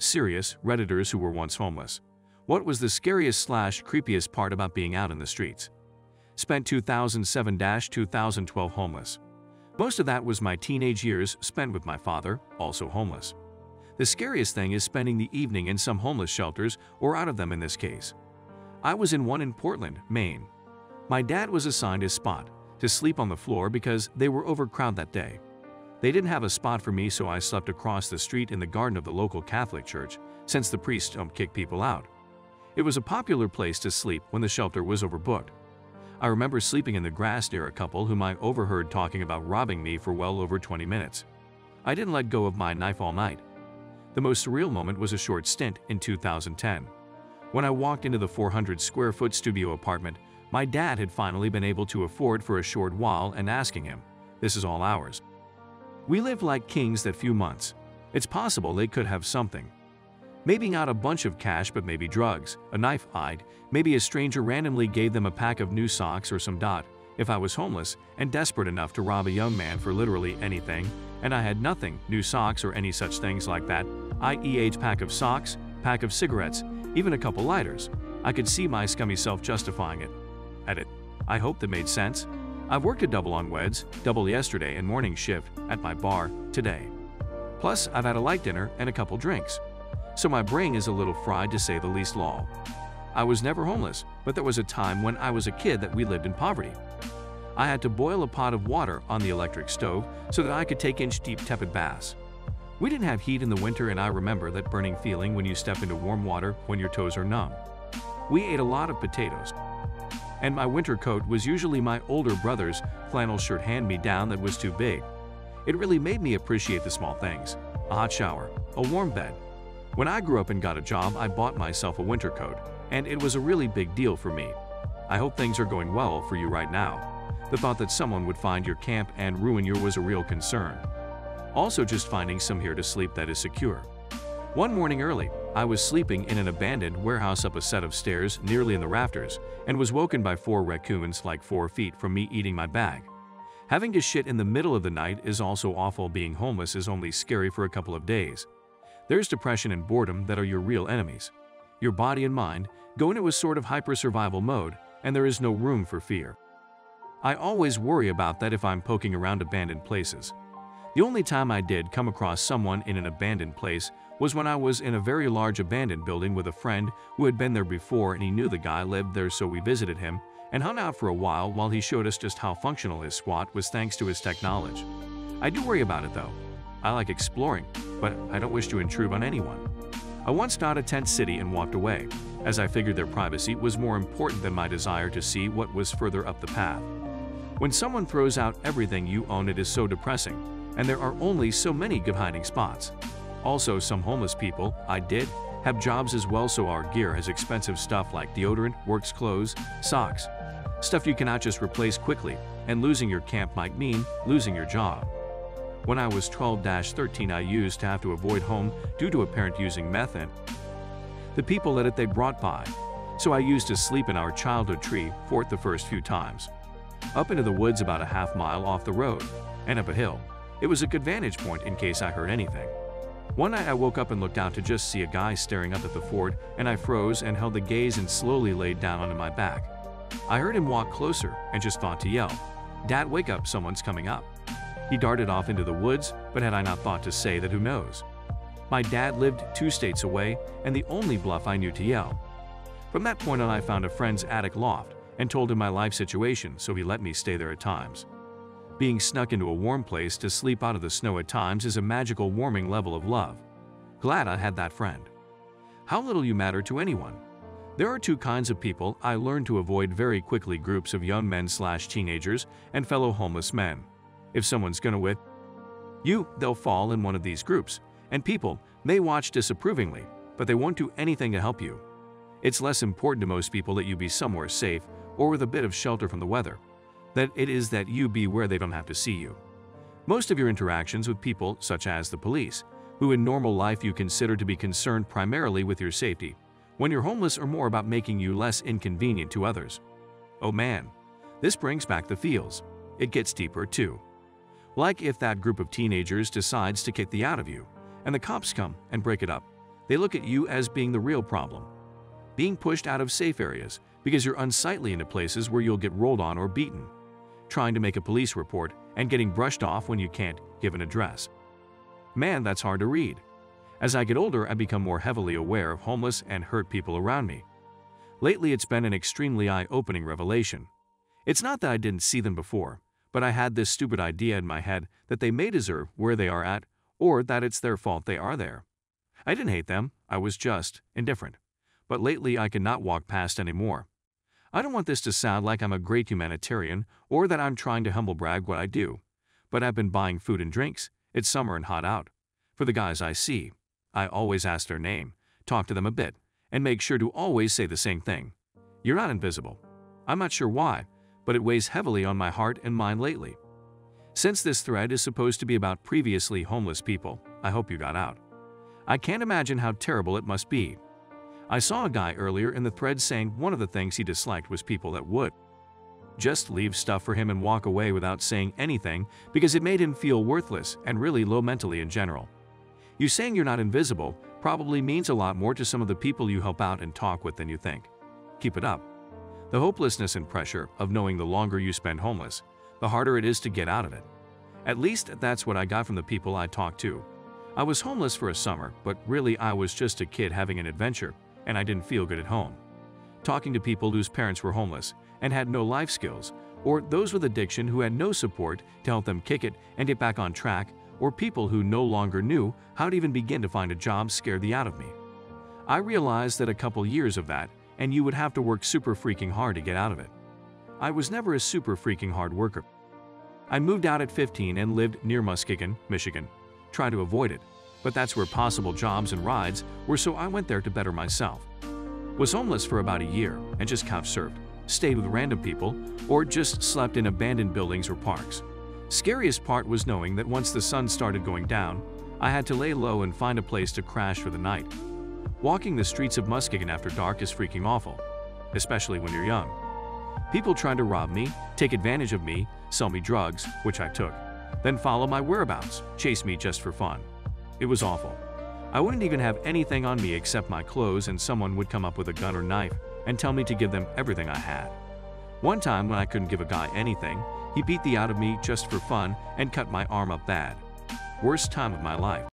Serious Redditors who were once homeless. What was the scariest/creepiest part about being out in the streets? Spent 2007-2012 homeless. Most of that was my teenage years spent with my father, also homeless. The scariest thing is spending the evening in some homeless shelters, or out of them in this case. I was in one in Portland, Maine. My dad was assigned a spot to sleep on the floor because they were overcrowded that day. They didn't have a spot for me, so I slept across the street in the garden of the local Catholic church, since the priests don't kick people out. It was a popular place to sleep when the shelter was overbooked. I remember sleeping in the grass near a couple whom I overheard talking about robbing me for well over 20 minutes. I didn't let go of my knife all night. The most surreal moment was a short stint in 2010. When I walked into the 400-square-foot studio apartment my dad had finally been able to afford for a short while, and asking him, "This is all ours." We lived like kings that few months. It's possible they could have something. Maybe not a bunch of cash, but maybe drugs, a knife hide, maybe a stranger randomly gave them a pack of new socks or some dot. If I was homeless and desperate enough to rob a young man for literally anything, and I had nothing, new socks or any such things like that, i.e. a pack of socks, pack of cigarettes, even a couple lighters, I could see my scummy self justifying it. Edit. I hope that made sense. I've worked a double on Weds, double yesterday and morning shift at my bar today. Plus, I've had a light dinner and a couple drinks. So my brain is a little fried, to say the least. Lol. I was never homeless, but there was a time when I was a kid that we lived in poverty. I had to boil a pot of water on the electric stove so that I could take inch-deep tepid baths. We didn't have heat in the winter, and I remember that burning feeling when you step into warm water when your toes are numb. We ate a lot of potatoes. And my winter coat was usually my older brother's flannel shirt hand-me-down that was too big. It really made me appreciate the small things. A hot shower, a warm bed. When I grew up and got a job, I bought myself a winter coat, and it was a really big deal for me. I hope things are going well for you right now. The thought that someone would find your camp and ruin yours was a real concern. Also, just finding somewhere to sleep that is secure. One morning early, I was sleeping in an abandoned warehouse up a set of stairs nearly in the rafters, and was woken by 4 raccoons like 4 feet from me eating my bag. Having to shit in the middle of the night is also awful. Being homeless is only scary for a couple of days. There's depression and boredom that are your real enemies. Your body and mind go into a sort of hyper-survival mode, and there is no room for fear. I always worry about that if I'm poking around abandoned places. The only time I did come across someone in an abandoned place was when I was in a very large abandoned building with a friend who had been there before, and he knew the guy lived there, so we visited him and hung out for a while he showed us just how functional his squat was thanks to his tech knowledge. I do worry about it though. I like exploring, but I don't wish to intrude on anyone. I once found a tent city and walked away, as I figured their privacy was more important than my desire to see what was further up the path. When someone throws out everything you own, it is so depressing, and there are only so many good hiding spots. Also, some homeless people, I did, have jobs as well, so our gear has expensive stuff like deodorant, works clothes, socks. Stuff you cannot just replace quickly, and losing your camp might mean losing your job. When I was 12-13, I used to have to avoid home due to a parent using meth and the people that they brought by. So I used to sleep in our childhood tree fort the first few times. Up into the woods about a half-mile off the road, and up a hill. It was a good vantage point in case I heard anything. One night I woke up and looked out to just see a guy staring up at the fort, and I froze and held the gaze and slowly laid down onto my back. I heard him walk closer and just thought to yell, "Dad, wake up, someone's coming up." He darted off into the woods, but had I not thought to say that, who knows? My dad lived 2 states away, and the only bluff I knew to yell. From that point on, I found a friend's attic loft and told him my life situation, so he let me stay there at times. Being snuck into a warm place to sleep out of the snow at times is a magical warming level of love. Glad I had that friend. How little you matter to anyone. There are 2 kinds of people I learned to avoid very quickly: groups of young men/teenagers and fellow homeless men. If someone's gonna with you, they'll fall in one of these groups, and people may watch disapprovingly, but they won't do anything to help you. It's less important to most people that you be somewhere safe or with a bit of shelter from the weather, that it is that you be where they don't have to see you. Most of your interactions with people, such as the police, who in normal life you consider to be concerned primarily with your safety, when you're homeless are more about making you less inconvenient to others. Oh man, this brings back the feels. It gets deeper too. Like if that group of teenagers decides to kick the out of you, and the cops come and break it up. They look at you as being the real problem. Being pushed out of safe areas because you're unsightly into places where you'll get rolled on or beaten. Trying to make a police report and getting brushed off when you can't give an address. Man, that's hard to read. As I get older, I become more heavily aware of homeless and hurt people around me. Lately, it's been an extremely eye-opening revelation. It's not that I didn't see them before, but I had this stupid idea in my head that they may deserve where they are at, or that it's their fault they are there. I didn't hate them, I was just indifferent. But lately, I cannot walk past anymore. I don't want this to sound like I'm a great humanitarian or that I'm trying to humble brag what I do, but I've been buying food and drinks. It's summer and hot out. For the guys I see, I always ask their name, talk to them a bit, and make sure to always say the same thing. You're not invisible. I'm not sure why, but it weighs heavily on my heart and mind lately. Since this thread is supposed to be about previously homeless people, I hope you got out. I can't imagine how terrible it must be. I saw a guy earlier in the thread saying one of the things he disliked was people that would just leave stuff for him and walk away without saying anything because it made him feel worthless and really low mentally in general. You saying you're not invisible probably means a lot more to some of the people you help out and talk with than you think. Keep it up. The hopelessness and pressure of knowing the longer you spend homeless, the harder it is to get out of it. At least that's what I got from the people I talked to. I was homeless for a summer, but really I was just a kid having an adventure, and I didn't feel good at home. Talking to people whose parents were homeless and had no life skills, or those with addiction who had no support to help them kick it and get back on track, or people who no longer knew how to even begin to find a job scared the out of me. I realized that a couple years of that, and you would have to work super freaking hard to get out of it. I was never a super freaking hard worker. I moved out at 15 and lived near Muskegon, Michigan. Tried to avoid it, but that's where possible jobs and rides were, so I went there to better myself. Was homeless for about a year and just couch surfed, stayed with random people, or just slept in abandoned buildings or parks. Scariest part was knowing that once the sun started going down, I had to lay low and find a place to crash for the night. Walking the streets of Muskegon after dark is freaking awful, especially when you're young. People tried to rob me, take advantage of me, sell me drugs, which I took, then follow my whereabouts, chase me just for fun. It was awful. I wouldn't even have anything on me except my clothes, and someone would come up with a gun or knife and tell me to give them everything I had. One time when I couldn't give a guy anything, he beat the out of me just for fun and cut my arm up bad. Worst time of my life.